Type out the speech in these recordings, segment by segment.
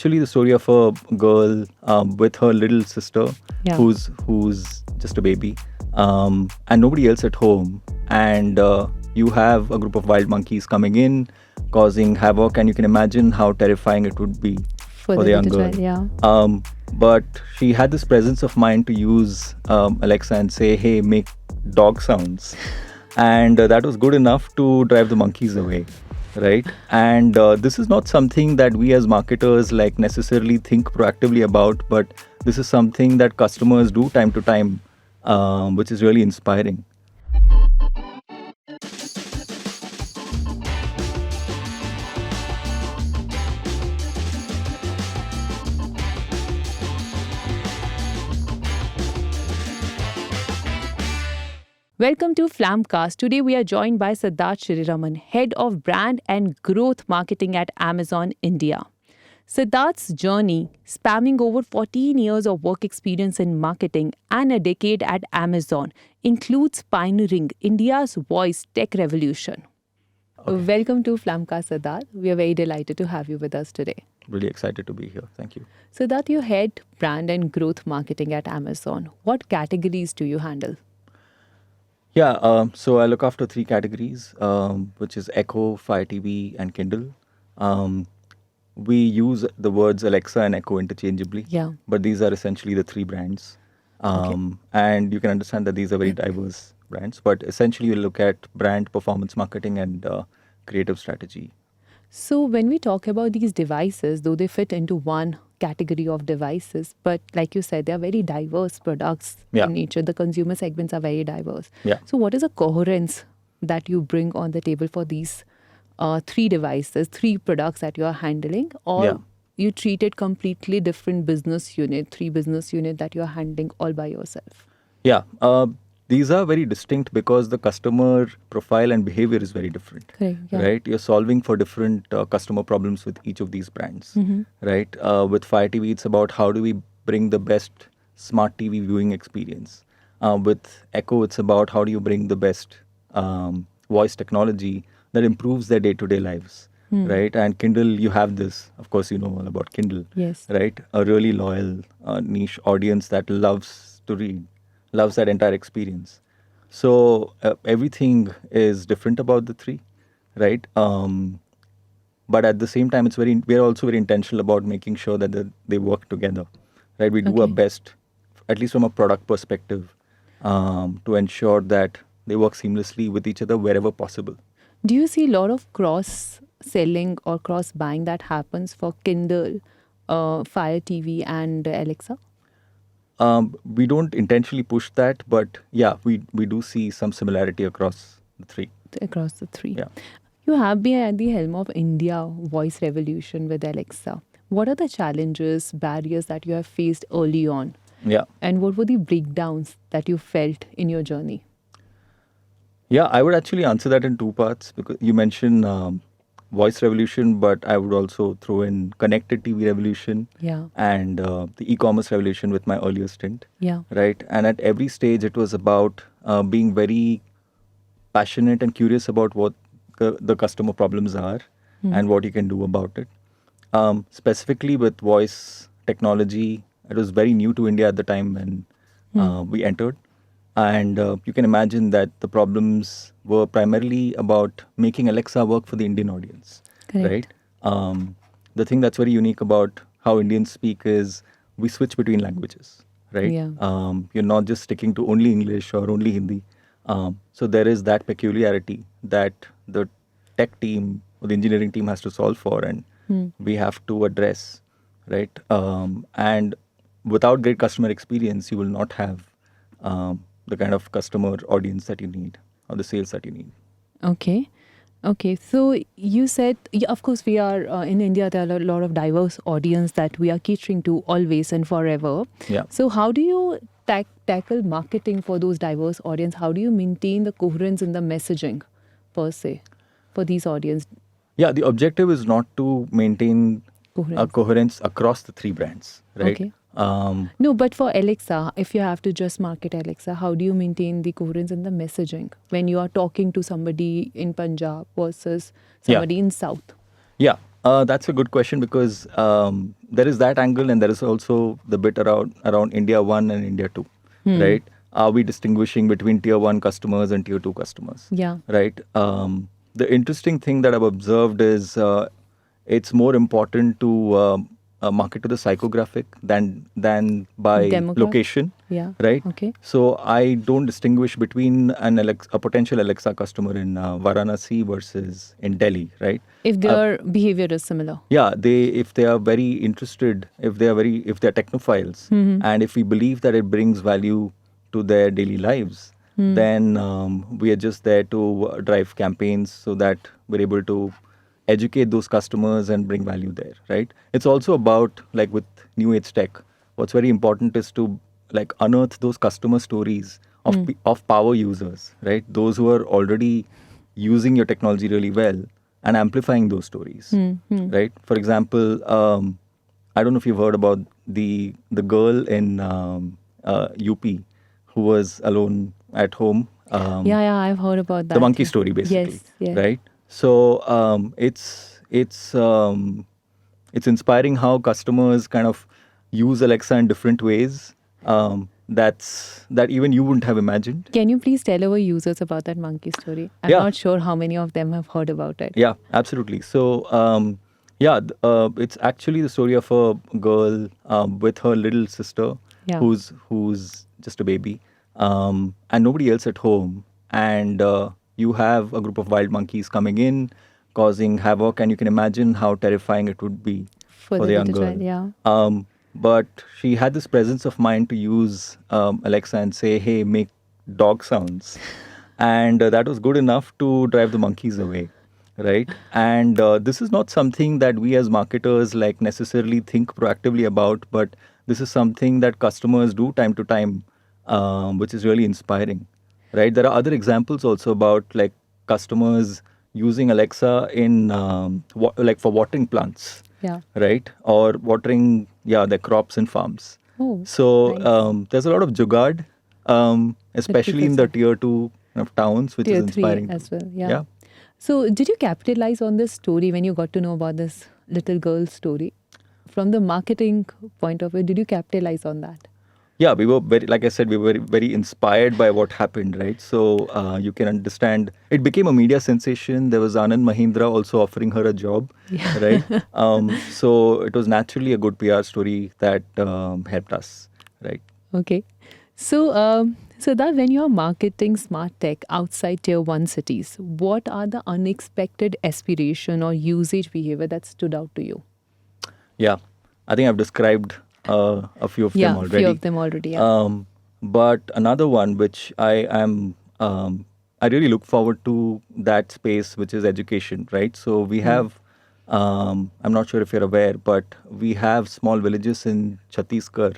actually the story of a girl with her little sister Yeah. who's just a baby, and nobody else at home. And you have a group of wild monkeys coming in, causing havoc, and you can imagine how terrifying it would be For for the the young little girl. child, yeah. But she had this presence of mind to use Alexa and say, "Hey, make dog sounds," and that was good enough to drive the monkeys away, right? And this is not something that we as marketers like necessarily think proactively about, but this is something that customers do time to time, which is really inspiring. Welcome to Flamcast. Today we are joined by Siddharth Shriraman, Head of Brand and Growth Marketing at Amazon India. Siddharth's journey, spanning over 14 years of work experience in marketing and a decade at Amazon, includes pioneering India's voice tech revolution. Welcome to Flamcast, Siddharth. We are very delighted to have you with us today. Really excited to be here. Thank you. Siddharth, you head brand and growth marketing at Amazon. What categories do you handle? Yeah, so I look after three categories, which is Echo, Fire TV, and Kindle. Um, we use the words Alexa and Echo interchangeably, Yeah. but these are essentially the three brands. And you can understand that these are very diverse brands, but essentially you look at brand performance marketing and creative strategy. So, when we talk about these devices, though they fit into one category of devices, but like you said, they are very diverse products Yeah. in nature. The consumer segments are very diverse. Yeah. So, what is the coherence that you bring on the table for these three devices, three products that you are handling, or Yeah. you treat it completely different business unit, three business unit that you are handling all by yourself? Yeah, these are very distinct because the customer profile and behavior is very different. Correct. Yeah. Right? You're solving for different customer problems with each of these brands. Mm-hmm. Right? With Fire TV, it's about how do we bring the best smart TV viewing experience. With Echo, it's about how do you bring the best voice technology that improves their day-to-day lives. Right? And Kindle, you have this. Of course, you know all about Kindle. Yes. Right? A really loyal niche audience that loves to read, loves that entire experience. So everything is different about the three, right? But at the same time, we're also very intentional about making sure that they work together, right? We do our Okay. best, at least from a product perspective, to ensure that they work seamlessly with each other wherever possible. Do you see a lot of cross selling or cross buying that happens for Kindle, Fire TV, and Alexa? We don't intentionally push that, but yeah, we do see some similarity across the three. Across the three. Yeah. You have been at the helm of India voice revolution with Alexa. What are the challenges, barriers that you have faced early on? Yeah. And what were the breakdowns that you felt in your journey? Yeah, I would actually answer that in two parts because you mentioned voice revolution, but I would also throw in connected TV revolution Yeah. and the e-commerce revolution with my earlier stint. Yeah. Right. And at every stage, it was about being very passionate and curious about what the customer problems are and what you can do about it. Specifically with voice technology, it was very new to India at the time when we entered. And you can imagine that the problems were primarily about making Alexa work for the Indian audience, Correct. right? The thing that's very unique about how Indians speak is we switch between languages, right? Yeah. You're not just sticking to only English or only Hindi. So there is that peculiarity that the tech team or the engineering team has to solve for, and we have to address, right? And without great customer experience, you will not have the kind of customer audience that you need or the sales that you need. Okay. Okay. So you said, yeah, of course, we are in India, there are a lot of diverse audience that we are catering to always and forever. Yeah. So how do you tackle marketing for those diverse audience? How do you maintain the coherence in the messaging per se for these audience? Yeah, the objective is not to maintain a Coherence. coherence across the three brands, right? Okay. No, but for Alexa, if you have to just market Alexa, how do you maintain the coherence in the messaging when you are talking to somebody in Punjab versus Yeah. somebody in South? Yeah. That's a good question because there is that angle, and there is also the bit around India 1 and India 2, right? Are we distinguishing between tier 1 customers and tier 2 customers? Yeah. Right. The interesting thing that I've observed is it's more important to market to the psychographic than by Demographic? location. Yeah. Right. Okay. So I don't distinguish between a potential Alexa customer in Varanasi versus in Delhi. Right. If their behavior is similar. Yeah, if they are very interested, if they are technophiles, and if we believe that it brings value to their daily lives, then we are just there to drive campaigns so that we're able to educate those customers and bring value there, right? It's also about, like with new age tech, what's very important is to like unearth those customer stories of power users, right? Those who are already using your technology really well and amplifying those stories, right? For example, I don't know if you've heard about the girl in UP who was alone at home. Yeah, I've heard about that. The monkey story, basically, Yes. right? So it's inspiring how customers kind of use Alexa in different ways. That even you wouldn't have imagined. Can you please tell our users about that monkey story? I'm Yeah. not sure how many of them have heard about it. Yeah, absolutely. So, it's actually the story of a girl with her little sister, Yeah. who's just a baby, and nobody else at home. And you have a group of wild monkeys coming in, causing havoc, and you can imagine how terrifying it would be For for the the young little girl. child, yeah. But she had this presence of mind to use Alexa and say, "Hey, make dog sounds," and that was good enough to drive the monkeys away, right? And this is not something that we as marketers like necessarily think proactively about, but this is something that customers do time to time, which is really inspiring, right? There are other examples also about like customers using Alexa in like for watering plants, Yeah. right? Or watering, their crops and farms. Oh, So nice. there's a lot of jugaad, especially in the tier 2 kind of towns, which is Tier 3 inspiring. as well, yeah. Yeah. So, did you capitalize on this story when you got to know about this little girl's story? From the marketing point of view, did you capitalize on that? Yeah, we were very, like I said, we were very inspired by what happened, right? So you can understand, it became a media sensation. There was Anand Mahindra also offering her a job, Yeah. right? So it was naturally a good PR story that helped us, right? Okay. So, Siddharth, when you're marketing smart tech outside tier 1 cities, what are the unexpected aspiration or usage behavior that stood out to you? Yeah, I think I've described a few of them Yeah, already. few of them already. Yeah. But another one which I really look forward to that space, which is education, right? So we have, I'm not sure if you're aware, but we have small villages in Chhattisgarh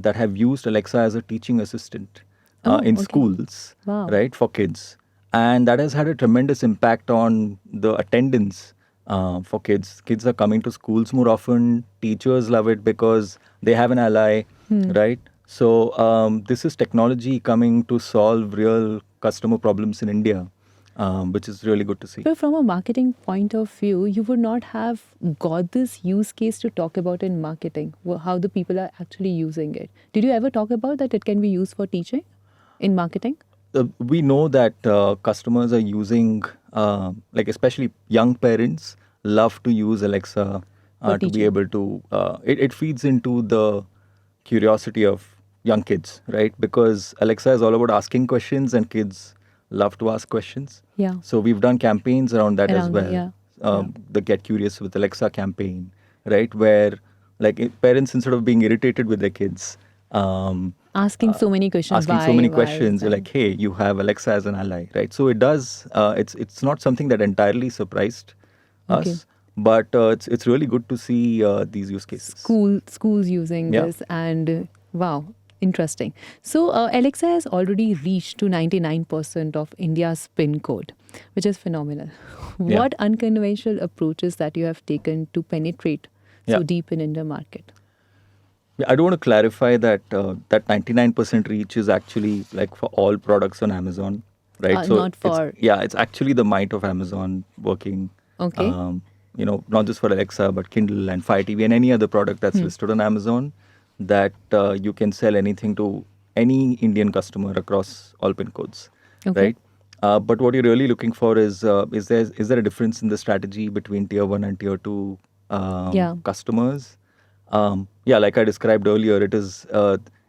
that have used Alexa as a teaching assistant in okay. schools, Wow. right, for kids. And that has had a tremendous impact on the attendance for kids. Kids are coming to schools more often. Teachers love it because they have an ally, right? So this is technology coming to solve real customer problems in India, which is really good to see. But from a marketing point of view, you would not have got this use case to talk about in marketing, how the people are actually using it. Did you ever talk about that it can be used for teaching in marketing? We know that customers are using, like especially young parents, love to use Alexa For to be teaching. able to. It feeds into the curiosity of young kids, right? Because Alexa is all about asking questions, and kids love to ask questions. Yeah. So we've done campaigns around that as Around well. it, The Get Curious with Alexa campaign, right? Where like parents, instead of being irritated with their kids, Asking so many questions. asking so many why, questions, you're why? like, hey, you have Alexa as an ally, right? So it does. It's not something that entirely surprised Okay. us, but it's really good to see these use cases. Schools using Yeah. this, and wow, interesting. So Alexa has already reached to 99% of India's PIN code, which is phenomenal. Yeah. What unconventional approaches that you have taken to penetrate so Yeah. deep in Indian market? I do want to clarify that that 99% reach is actually like for all products on Amazon, right? Not it's, for- it's actually the might of Amazon working Okay. not just for Alexa, but Kindle and Fire TV and any other product that's listed on Amazon, that you can sell anything to any Indian customer across all PIN codes, Okay. right? But what you're really looking for is there a difference in the strategy between tier 1 and tier 2 Yeah. customers? Yeah, like I described earlier,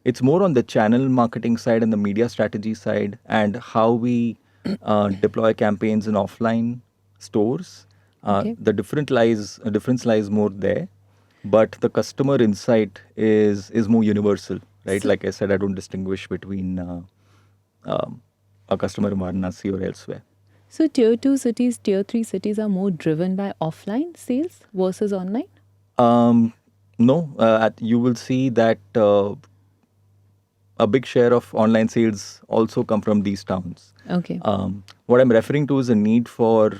it's more on the channel marketing side and the media strategy side, and how we deploy campaigns in offline stores. Okay. The difference lies more there, but the customer insight is more universal, right? So- Like I said, I don't distinguish between a customer in Varanasi or elsewhere. So tier 2 cities, tier 3 cities are more driven by offline sales versus online? No, you will see that a big share of online sales also come from these towns. Okay. What I'm referring to is a need for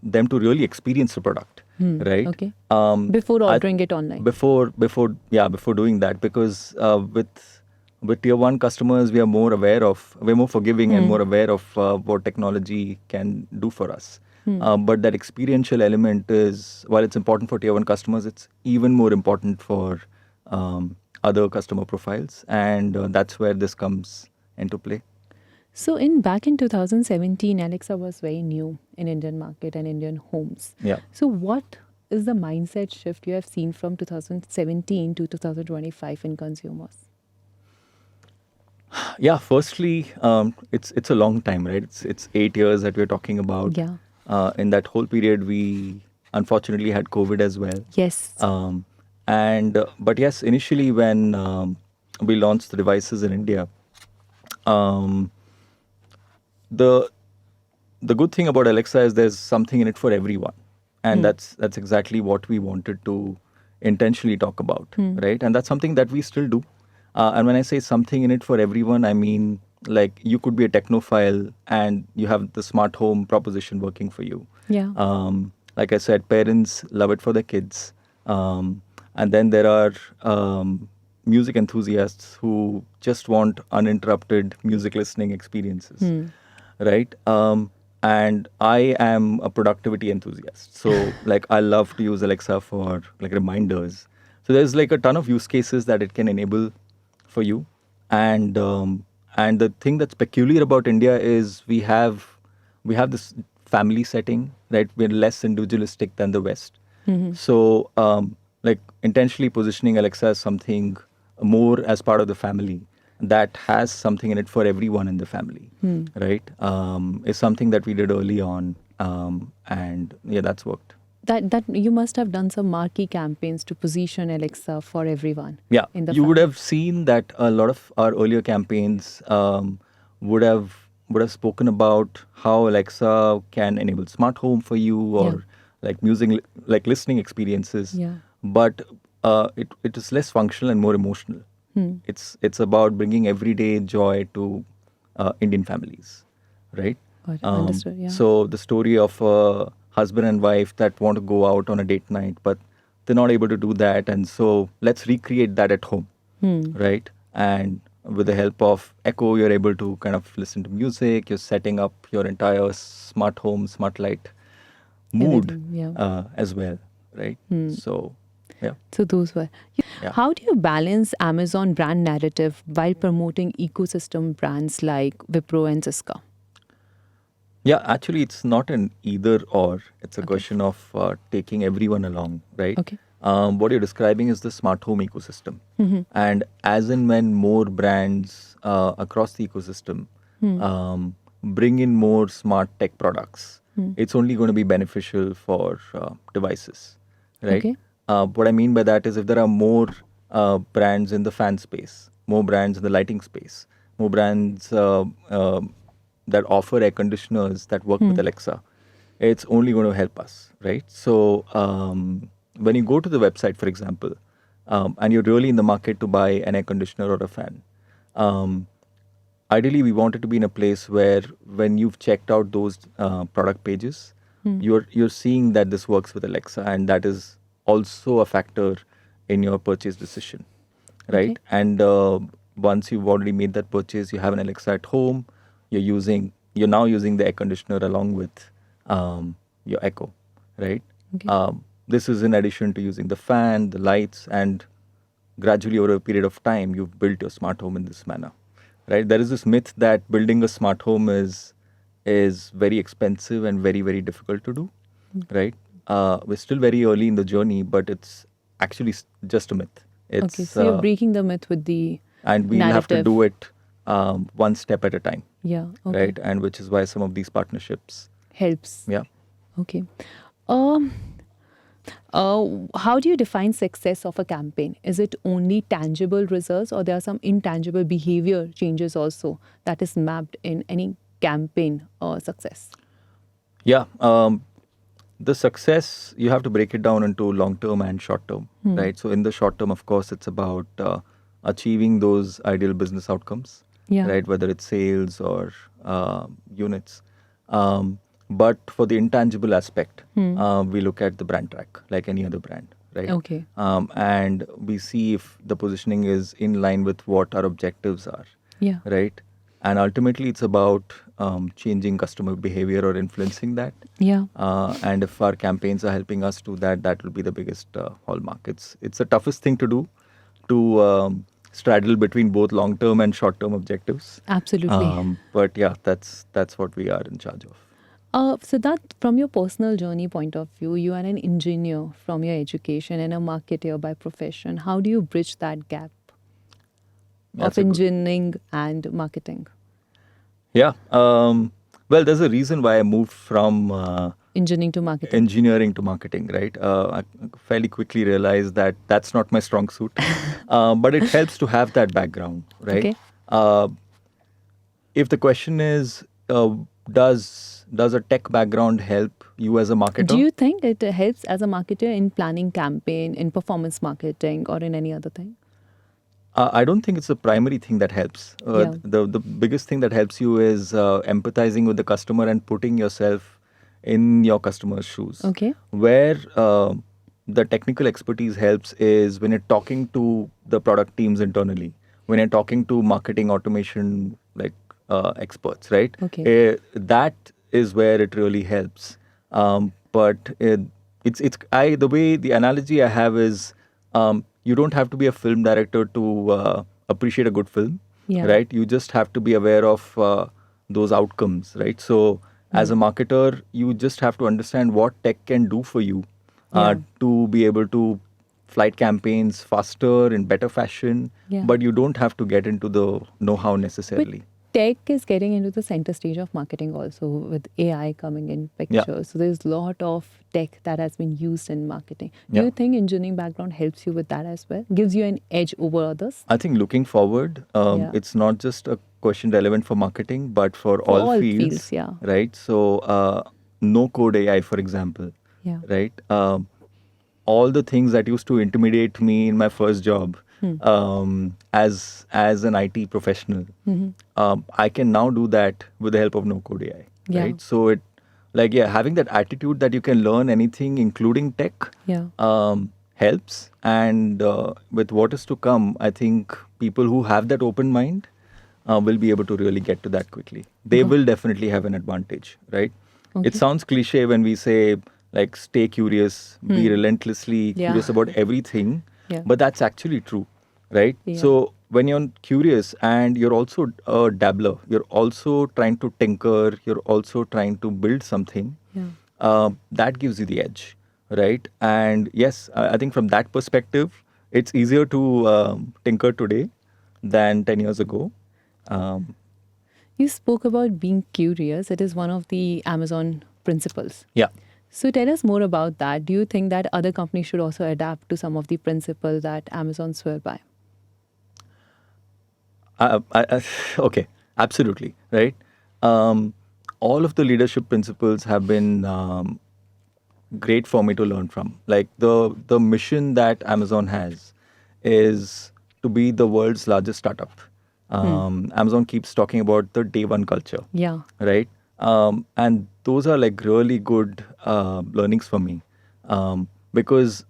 them to really experience the product, right? Okay. Um, Before I- ordering it online. before doing that, because with tier 1 customers, we're more forgiving and more aware of what technology can do for us. But that experiential element is, while it's important for tier 1 customers, it's even more important for other customer profiles, and that's where this comes into play. So back in 2017, Alexa was very new in Indian market and Indian homes. Yeah. So what is the mindset shift you have seen from 2017 to 2025 in consumers? Yeah, firstly, it's a long time, right? It's 8 years that we're talking about. Yeah. In that whole period, we unfortunately had COVID as well. Yes. But yes, initially when we launched the devices in India, um, the good thing about Alexa is there's something in it for everyone, and that's exactly what we wanted to intentionally talk about, right? And that's something that we still do. And when I say something in it for everyone, I mean, like, you could be a technophile and you have the smart home proposition working for you. Yeah. Like I said, parents love it for their kids. And then there are music enthusiasts who just want uninterrupted music listening experiences, right? And I am a productivity enthusiast. So, like, I love to use Alexa for, like, reminders. So there's, like, a ton of use cases that it can enable for you. And the thing that's peculiar about India is we have this family setting, right? We're less individualistic than the West. So, like, intentionally positioning Alexa as something more as part of the family that has something in it for everyone in the family, right? Is something that we did early on, and yeah, that's worked. That you must have done some marquee campaigns to position Alexa for everyone. Yeah, In the you would family. have seen that a lot of our earlier campaigns would have spoken about how Alexa can enable smart home for you, or like music, like listening experiences. Yeah. But it is less functional and more emotional. It's about bringing everyday joy to Indian families, right? Got it. Understood, yeah. So the story of a husband and wife that want to go out on a date night, but they're not able to do that, and so let's recreate that at home, right? And with the help of Echo, you're able to kind of listen to music. You're setting up your entire smart home, smart light mood Everything, yeah. as well, right? So, yeah. So those were. Yeah. How do you balance Amazon brand narrative while promoting ecosystem brands like Wipro and Cisco? Yeah, actually, it's not an either or. It's a question of taking everyone along, right? Okay. What you're describing is the smart home ecosystem. And as and when more brands across the ecosystem bring in more smart tech products, it's only going to be beneficial for devices, right? Okay. What I mean by that is, if there are more brands in the fan space, more brands in the lighting space, more brands that offer air conditioners that work with Alexa, it's only going to help us, right? So when you go to the website, for example, and you're really in the market to buy an air conditioner or a fan, ideally we want it to be in a place where, when you've checked out those product pages, you're seeing that this works with Alexa, and that is also a factor in your purchase decision, right? Okay. And once you've already made that purchase, you have an Alexa at home. You're now using the air conditioner along with your Echo, right? Okay. This is in addition to using the fan, the lights, and gradually over a period of time, you've built your smart home in this manner, right? There is this myth that building a smart home is very expensive and very, very difficult to do, right? We're still very early in the journey, but it's actually just a myth. Okay, It's so you're breaking the myth with the and we'll have to narrative. do it one step at a time, Yeah, okay. right? And which is why some of these partnerships, Helps. yeah. Okay. Um, how do you define success of a campaign? Is it only tangible results, or there are some intangible behavior changes also that is mapped in any campaign success? Yeah, the success, you have to break it down into long term and short term, right? So, in the short term, of course, it's about achieving those ideal business outcomes, Yeah. right? Whether it's sales or units. But for the intangible aspect, we look at the brand track like any other brand, right? Okay. And we see if the positioning is in line with what our objectives are, Yeah. right? And ultimately, it's about changing customer behavior or influencing that. Yeah. And if our campaigns are helping us do that, that will be the biggest hallmark. It's the toughest thing to do, to straddle between both long-term and short-term objectives. Absolutely. But yeah, that's what we are in charge of. So that from your personal journey point of view, you are an engineer from your education and a marketer by profession. How do you bridge that gap That's of a good- engineering and marketing? Yeah. Well, there's a reason why I moved from Engineering to marketing. engineering to marketing, right? I fairly quickly realized that that's not my strong suit, but it helps to have that background, right? Okay. If the question is, does a tech background help you as a marketer? Do you think it helps as a marketer in planning campaign, in performance marketing, or in any other thing? I don't think it's the primary thing that helps. Yeah. The biggest thing that helps you is empathizing with the customer and putting yourself in your customer's shoes. Okay. Where the technical expertise helps is when you're talking to the product teams internally, when you're talking to marketing automation like experts, right? Okay. That is where it really helps. But the way the analogy I have is you don't have to be a film director to appreciate a good film, Yeah. right? You just have to be aware of those outcomes, right? So as a marketer, you just have to understand what tech can do for you Yeah. to be able to flight campaigns faster in better fashion. Yeah. But you don't have to get into the know-how But necessarily. tech is getting into the center stage of marketing also with AI coming in picture. So there's a lot of tech that has been used in marketing. Do Yeah. you think engineering background helps you with that as well? Gives you an edge over others? I think looking forward, Yeah. it's not just a question relevant for marketing, but for For all all fields, fields, yeah. right? So, no code AI, for example, Yeah. right? All the things that used to intimidate me in my first job as an IT professional, I can now do that with the help of no code AI, Yeah. right? So having that attitude that you can learn anything, including tech, Yeah. helps. And with what is to come, I think people who have that open mind will be able to really get to that quickly. They will definitely have an advantage, right? Okay. It sounds cliche when we say, like, stay curious, be relentlessly Yeah. curious about everything, Yeah. but that's actually true, right? Yeah. So when you're curious and you're also a dabbler, you're also trying to tinker, you're also trying to build something, Yeah. that gives you the edge, right? And yes, I think from that perspective, it's easier to tinker today than 10 years ago. You spoke about being curious. It is one of the Amazon principles. Yeah. So tell us more about that. Do you think that other companies should also adapt to some of the principles that Amazon swear by? Okay, absolutely, right? All of the leadership principles have been great for me to learn from. Like the mission that Amazon has is to be the world's largest startup. Amazon keeps talking about the day one culture, Yeah. right? And those are like really good learnings for me because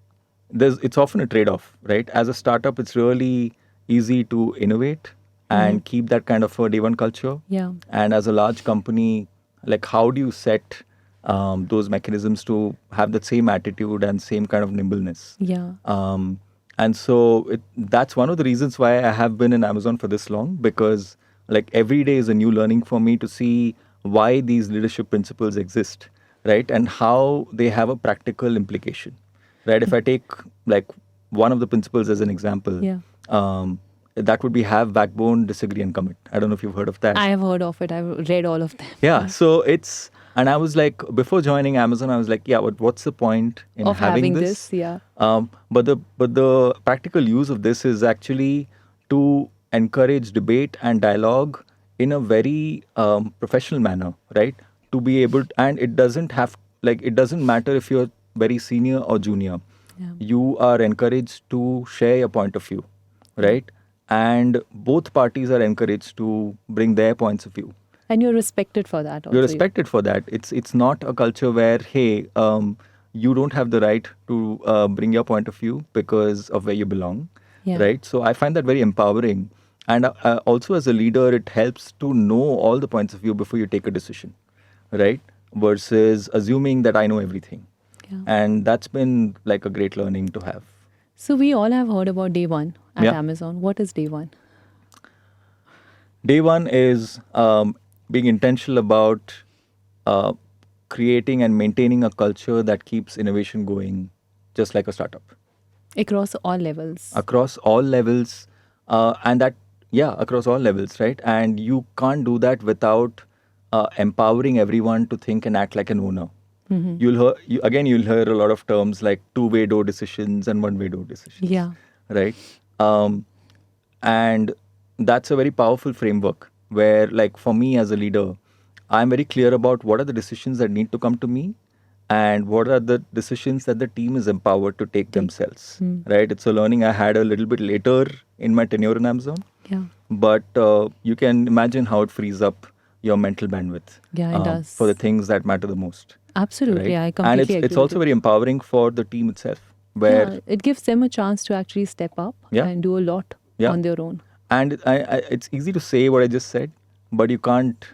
it's often a trade-off, right? As a startup, it's really easy to innovate and keep that kind of a day one culture. Yeah. And as a large company, like how do you set those mechanisms to have that same attitude and same kind of nimbleness. Yeah. And so that's one of the reasons why I have been in Amazon for this long, because like every day is a new learning for me to see why these leadership principles exist, right? And how they have a practical implication, right? If I take like one of the principles as an example, Yeah. that would be have backbone, disagree, and commit. I don't know if you've heard of that. I have heard of it. I've read all of them. Yeah, so and I was like, before joining Amazon, I was like, yeah, but what's the point in Of having this, yeah. But the practical use of this is actually to encourage debate and dialogue in a very professional manner, right? To be able, and it doesn't it doesn't matter if you're very senior or junior. Yeah. You are encouraged to share your point of view, right? And both parties are encouraged to bring their points of view. And you're respected for that also. You're respected for that. It's not a culture where, hey, you don't have the right to bring your point of view because of where you belong, Yeah. right? So I find that very empowering. And also as a leader, it helps to know all the points of view before you take a decision, right? Versus assuming that I know everything. Yeah. And that's been like a great learning to have. So we all have heard about day one at Yeah. Amazon. What is day one? Day one is being intentional about creating and maintaining a culture that keeps innovation going, just like a startup, Across all levels. across all levels, across all levels, right? And you can't do that without empowering everyone to think and act like an owner. You'll hear a lot of terms like two-way door decisions and one-way door decisions. Yeah. Right. And that's a very powerful framework where, like, for me as a leader, I'm very clear about what are the decisions that need to come to me and what are the decisions that the team is empowered to take themselves. Right. It's a learning I had a little bit later in my tenure in Amazon. Yeah. But you can imagine how it frees up your mental bandwidth. Yeah, it does. For the things that matter the most. Absolutely. Right? I completely And agree. it's also very empowering for the team itself, where yeah, it gives them a chance to actually step up Yeah. and do a lot Yeah. on their own. and it's easy to say what I just said, but you can't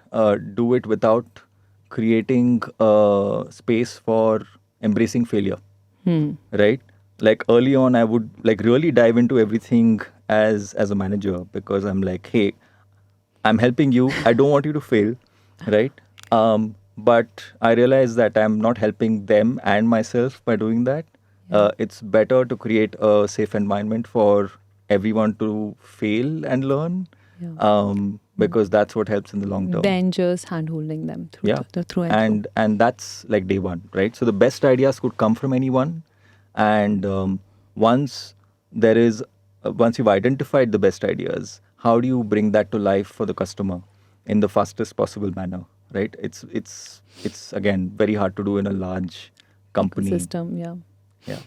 do it without creating space for embracing failure. Right? Like early on, I would like really dive into everything as a manager, because I'm like, hey, I'm helping you. I don't want you to fail, right? But I realize that I'm not helping them and myself by doing that. It's better to create a safe environment for everyone to fail and learn, Yeah. because that's what helps in the long term. Then just hand-holding them through Yeah, through and that's like day one, right? So the best ideas could come from anyone, and once once you've identified the best ideas, how do you bring that to life for the customer in the fastest possible manner, right? It's again very hard to do in a large company. ecosystem. Yeah. Yeah.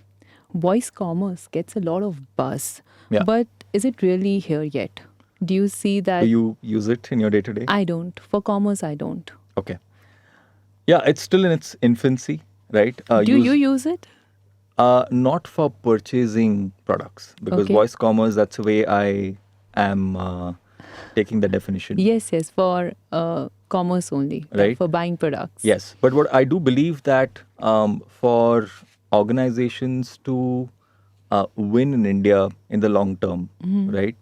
Voice commerce gets a lot of buzz, Yeah. but is it really here yet? Do you see that? Do you use it in your day to day? I don't. For commerce, I don't. Okay. Yeah, it's still in its infancy, right? Do you use it? Not for purchasing products, because Okay. voice commerce, that's the way I am taking the definition. Yes, yes, for commerce only, like Right. for buying products. Yes, but what I do believe that for organizations to win in India in the long term, right?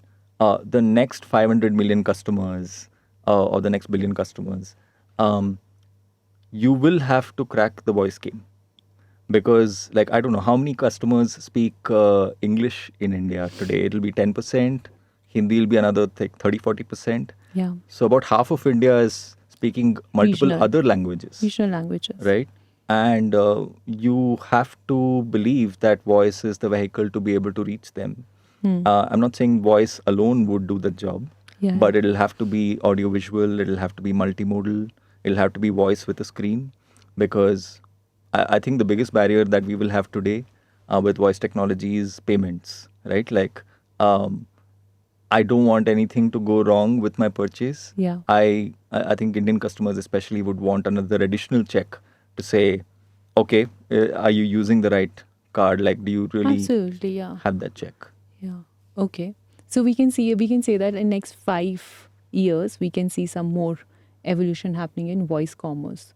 The next 500 million customers or the next billion customers, you will have to crack the voice game. Because, like, I don't know how many customers speak English in India today. It'll be 10%. Hindi will be another 30-40%. Yeah. So about half of India is speaking multiple Regional. other languages, Regional languages. right? And you have to believe that voice is the vehicle to be able to reach them. I'm not saying voice alone would do the job, Yeah. but it'll have to be audiovisual, it'll have to be multimodal, it'll have to be voice with a screen, because I think the biggest barrier that we will have today with voice technology is payments, right? Like, I don't want anything to go wrong with my purchase. Yeah. I think Indian customers especially would want another additional check to say, okay, are you using the right card? Like, do you really Absolutely, yeah. have that check? Yeah. Okay. So we can say that in next 5 years we can see some more evolution happening in voice commerce.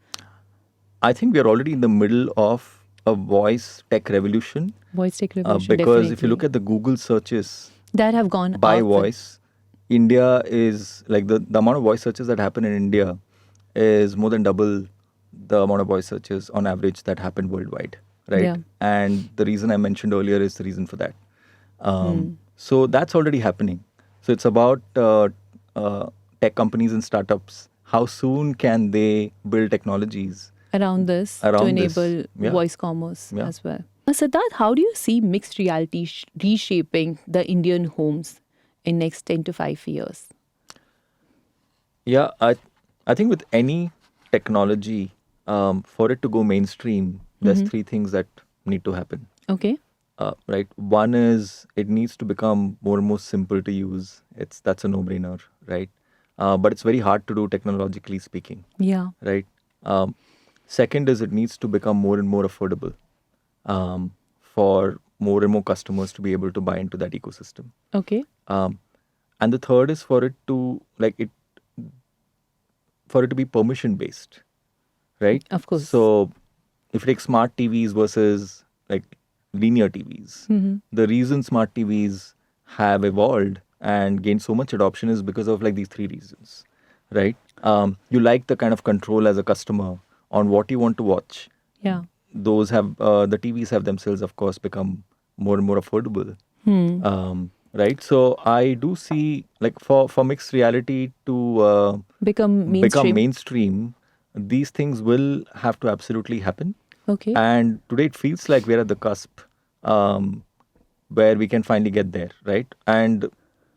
I think we are already in the middle of a voice tech revolution. Voice tech revolution, Because if you look definitely. at the Google searches That have gone by up. voice, India is like the amount of voice searches that happen in India is more than double the amount of voice searches on average that happen worldwide, right? Yeah. And the reason I mentioned earlier is the reason for that. So that's already happening. So it's about tech companies and startups. How soon can they build technologies Around this to around this? enable Yeah. voice commerce Yeah. as well. Siddharth, how do you see mixed reality reshaping the Indian homes in next 10 to 5 years? Yeah, I think with any technology, for it to go mainstream, there's three things that need to happen. Okay. Right. One is it needs to become more and more simple to use. That's a no-brainer, right? But it's very hard to do technologically speaking, Yeah. right? Second is it needs to become more and more affordable for more and more customers to be able to buy into that ecosystem. Okay. And the third is for it to be permission based, right? Of course. So if you take smart TVs versus like linear TVs, the reason smart TVs have evolved and gained so much adoption is because of like these three reasons, right? You like the kind of control as a customer on what you want to watch. Yeah. Those have the TVs have themselves, of course, become more and more affordable. Right. So I do see like for mixed reality to Become mainstream. become mainstream, these things will have to absolutely happen. Okay. And today it feels like we're at the cusp where we can finally get there, right? And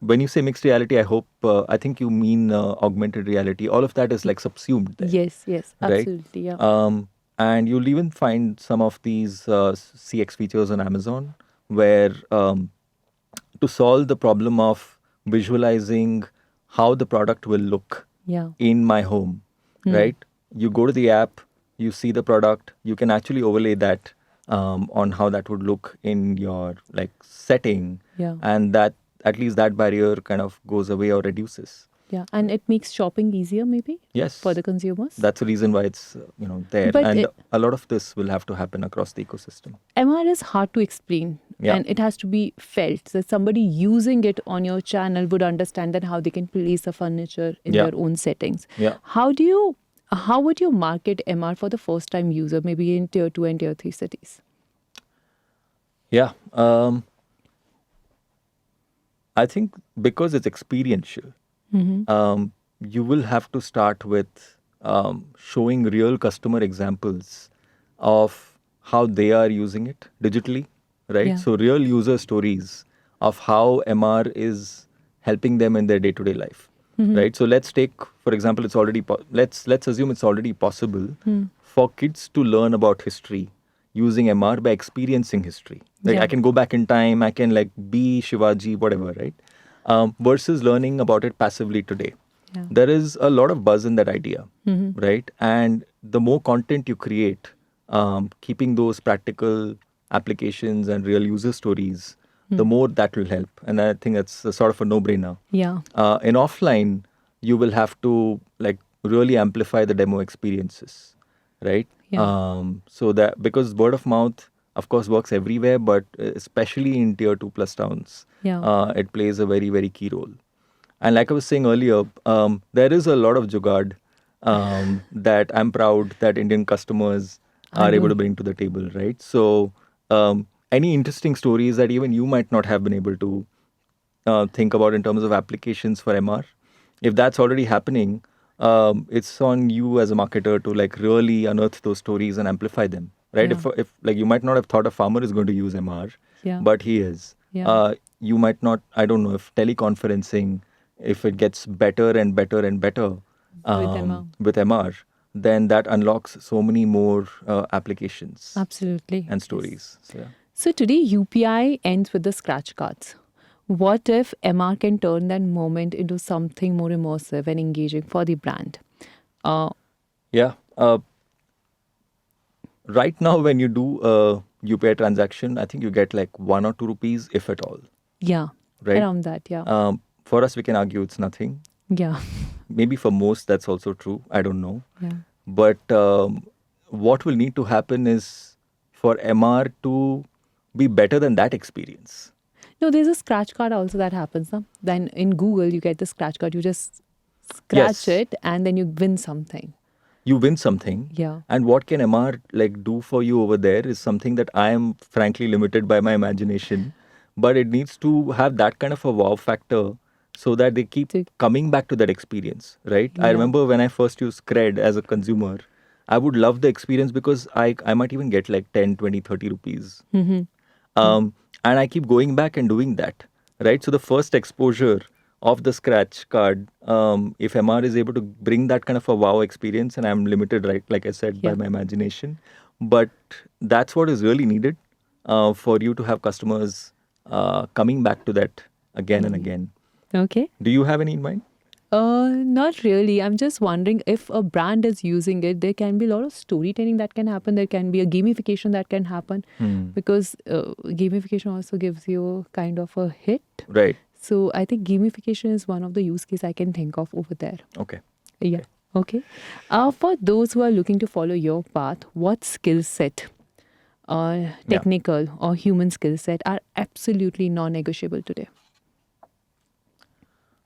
when you say mixed reality, I think you mean augmented reality. All of that is like subsumed there. Yes. Yes. Right? Absolutely. Yeah. And you'll even find some of these CX features on Amazon where to solve the problem of visualizing how the product will look Yeah. in my home, right? You go to the app, you see the product, you can actually overlay that on how that would look in your like setting, Yeah. and that at least that barrier kind of goes away or reduces. Yeah. And it makes shopping easier, maybe, Yes, for the consumers. that's the reason why it's there, But and it- a lot of this will have to happen across the ecosystem. MR is hard to explain, Yeah. and it has to be felt. So somebody using it on your channel would understand that how they can place the furniture in Yeah. their own settings. Yeah. How would you market MR for the first time user, maybe in tier 2 and tier 3 cities? Yeah. I think because it's experiential, you will have to start with showing real customer examples of how they are using it digitally, right? Yeah. So real user stories of how MR is helping them in their day-to-day life, right? So let's take, for example, it's already let's assume it's already possible for kids to learn about history using MR by experiencing history. Like Yeah. I can go back in time, I can like be Shivaji, whatever, right? Versus learning about it passively today. Yeah. There is a lot of buzz in that idea, right? And the more content you create, keeping those practical applications and real user stories, the more that will help. And I think that's a sort of a no-brainer. Yeah. In offline, you will have to like really amplify the demo experiences, right? Yeah. So that because word of mouth, of course, works everywhere, but especially in tier 2+ towns, Yeah. it plays a very, very key role. And like I was saying earlier, there is a lot of jugaad that I'm proud that Indian customers I are able know. to bring to the table, right? So any interesting stories that even you might not have been able to think about in terms of applications for MR. If that's already happening, it's on you as a marketer to like really unearth those stories and amplify them, right? Yeah. If like you might not have thought a farmer is going to use MR, Yeah. but he is. Yeah. You might not. I don't know if teleconferencing, if it gets better and better and better MR. with MR, then that unlocks so many more applications Absolutely. and stories. So, yeah. So today UPI ends with the scratch cards. What if MR can turn that moment into something more immersive and engaging for the brand? Yeah. Right now, when you do a UPI transaction, I think you get like 1 or 2 rupees, if at all. Yeah. Right. Around that. Yeah. For us, we can argue it's nothing. Yeah. Maybe for most, that's also true. I don't know. Yeah. But what will need to happen is for MR to be better than that experience. No, there's a scratch card also that happens. No? Then in Google, you get the scratch card. You just scratch Yes. it and then you win something. You win something. Yeah. And what can MR like do for you over there is something that I am frankly limited by my imagination. But it needs to have that kind of a wow factor so that they keep So- coming back to that experience, right? I Yeah. remember when I first used Cred as a consumer, I would love the experience because I might even get like 10, 20, 30 rupees. And I keep going back and doing that, right? So the first exposure of the scratch card, if MR is able to bring that kind of a wow experience, and I'm limited, right, like I said, by Yeah. my imagination, but that's what is really needed for you to have customers coming back to that again and again. Okay. Do you have any in mind? Not really. I'm just wondering if a brand is using it, there can be a lot of storytelling that can happen. There can be a gamification that can happen because gamification also gives you kind of a hit. Right. So I think gamification is one of the use case I can think of over there. Okay. Yeah. Okay. For those who are looking to follow your path, what skill set, technical or human skill set, are absolutely non-negotiable today?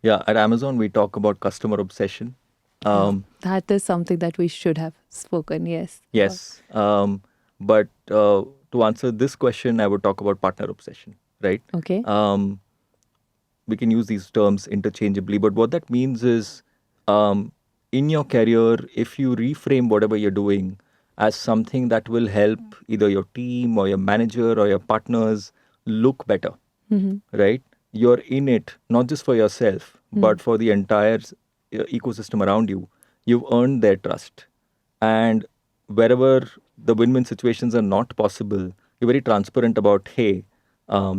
Yeah. At Amazon, we talk about customer obsession. That is something that we should have spoken. Yes. Yes. But to answer this question, I would talk about partner obsession, right? Okay. We can use these terms interchangeably, but what that means is in your career, if you reframe whatever you're doing as something that will help either your team or your manager or your partners look better, right? You're in it not just for yourself, but for the entire ecosystem around you. You've earned their trust. And wherever the win-win situations are not possible, you're very transparent about, hey,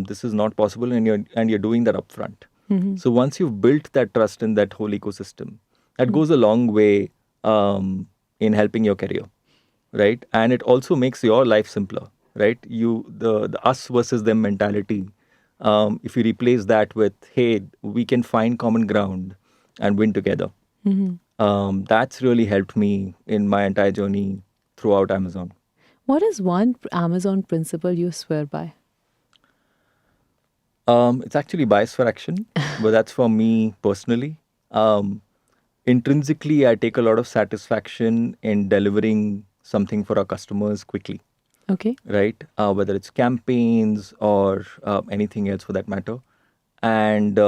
this is not possible, and you're doing that upfront. So once you've built that trust in that whole ecosystem, that goes a long way in helping your career, right? And it also makes your life simpler, right? The us versus them mentality. If you replace that with, hey, we can find common ground and win together. That's really helped me in my entire journey throughout Amazon. What is one Amazon principle you swear by? It's actually bias for action, but that's for me personally. Intrinsically, I take a lot of satisfaction in delivering something for our customers quickly, Okay. right? Whether it's campaigns or anything else for that matter. And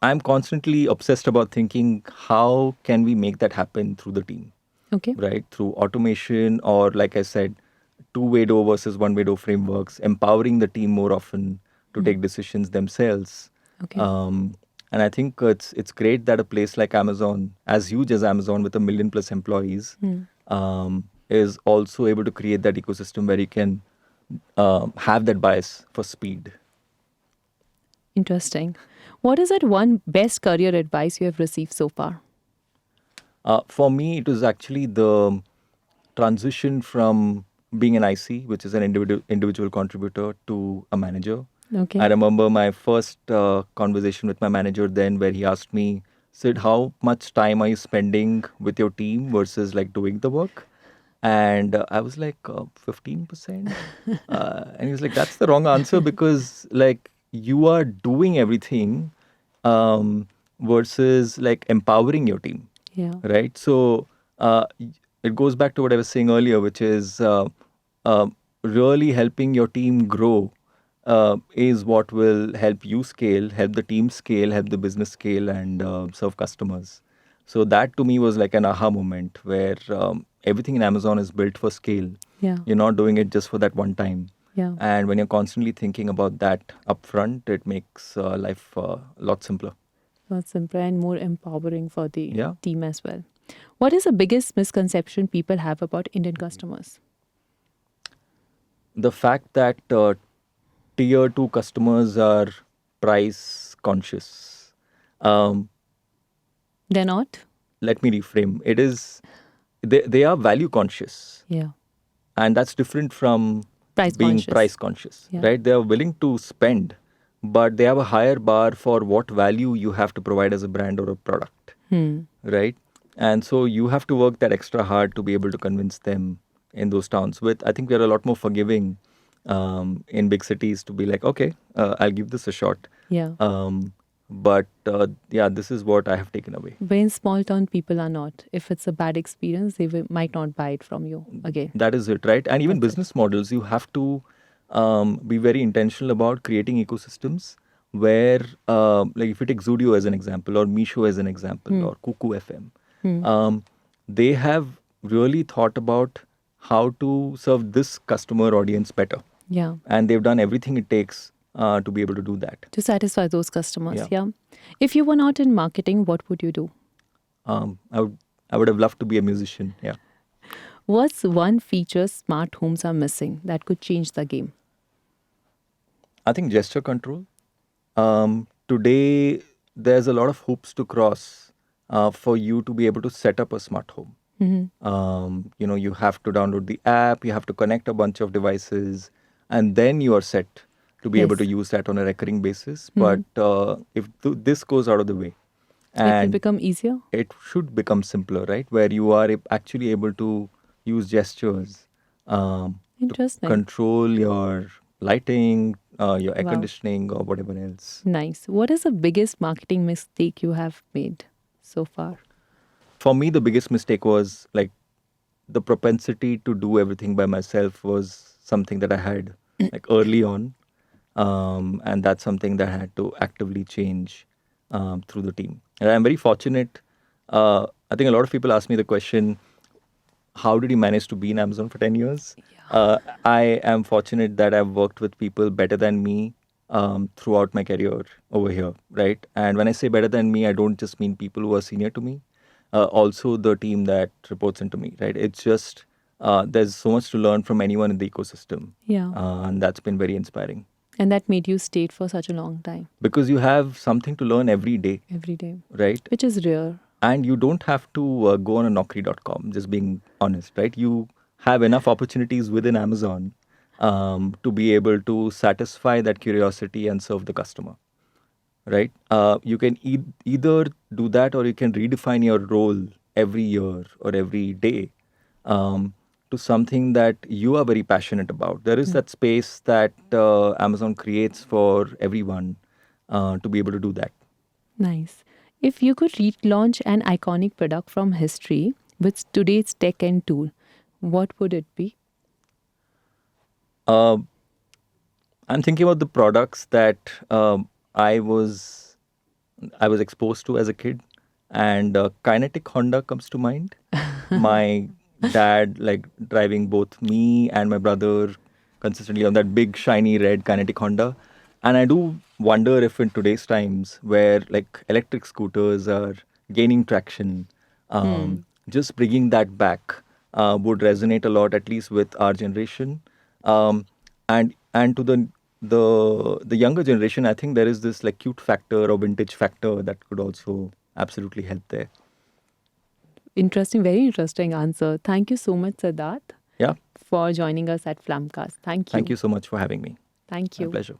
I'm constantly obsessed about thinking, how can we make that happen through the team? Okay. Right? Through automation or, like I said, two-way door versus one-way door frameworks, empowering the team more often to take decisions themselves. Okay. And I think it's great that a place like Amazon, as huge as Amazon with 1 million plus employees, is also able to create that ecosystem where you can have that bias for speed. Interesting. What is that one best career advice you have received so far? For me, it was actually the transition from being an IC, which is an individual contributor, to a manager. Okay. I remember my first conversation with my manager then, where he asked me, Sid, how much time are you spending with your team versus like doing the work? And I was like, 15%. And he was like, that's the wrong answer because like you are doing everything versus like empowering your team. Yeah. Right. So it goes back to what I was saying earlier, which is really helping your team grow is what will help you scale, help the team scale, help the business scale, and serve customers. So that to me was like an aha moment where everything in Amazon is built for scale. Yeah. You're not doing it just for that one time. Yeah. And when you're constantly thinking about that upfront, it makes life a lot simpler. That's simpler and more empowering for the Yeah. team as well. What is the biggest misconception people have about Indian customers? The fact that tier 2 customers are price conscious. They're not? Let me reframe. It is, they are value conscious. Yeah. And that's different from Price being conscious. price conscious, Yeah. right? They are willing to spend, but they have a higher bar for what value you have to provide as a brand or a product, right? And so you have to work that extra hard to be able to convince them in those towns. I think we're a lot more forgiving in big cities to be like, okay, I'll give this a shot. Yeah. But yeah, this is what I have taken away. But in small town, people are not. If it's a bad experience, they might not buy it from you again. That is it, right? And even That's it. business models, you have to be very intentional about creating ecosystems where, like if you take Zudio as an example, or Misho as an example, or Kuku FM, they have really thought about how to serve this customer audience better. Yeah. And they've done everything it takes to be able to do that. To satisfy those customers. Yeah. Yeah. If you were not in marketing, what would you do? I would have loved to be a musician. Yeah. What's one feature smart homes are missing that could change the game? I think gesture control. Today, there's a lot of hoops to cross for you to be able to set up a smart home. You have to download the app, you have to connect a bunch of devices, and then you are set to be able to Yes. use that on a recurring basis. But if this goes out of the way, It will and become easier. it should become simpler, right? Where you are actually able to use gestures to Interesting. control your lighting, your air Wow. conditioning, or whatever else. Nice. What is the biggest marketing mistake you have made so far? For me, the biggest mistake was like the propensity to do everything by myself was something that I had like early on. And that's something that I had to actively change through the team. And I'm very fortunate. I think a lot of people ask me the question, how did you manage to be in Amazon for 10 years? I am fortunate that I've worked with people better than me throughout my career over here, right? And when I say better than me, I don't just mean people who are senior to me, also the team that reports into me, right? It's just there's so much to learn from anyone in the ecosystem. Yeah. And that's been very inspiring And that made you stay for such a long time, because you have something to learn every day, every day, right? which is rare. And you don't have to go on a Naukri.com, just being honest, right? You have enough opportunities within Amazon to be able to satisfy that curiosity and serve the customer, right? You can either do that or you can redefine your role every year or every day to something that you are very passionate about. There is that space that Amazon creates for everyone to be able to do that. Nice. If you could relaunch an iconic product from history with today's tech and tool, what would it be? I'm thinking about the products that I was exposed to as a kid, and Kinetic Honda comes to mind. My dad like driving both me and my brother consistently on that big shiny red Kinetic Honda, and I do wonder if in today's times where like electric scooters are gaining traction, just bringing that back would resonate a lot, at least with our generation, and to the younger generation. I think there is this like cute factor or vintage factor that could also absolutely help there. Interesting, very interesting answer. Thank you so much, Siddharth, Yeah. for joining us at Flamcast. Thank you. Thank you so much for having me. Thank My you. pleasure.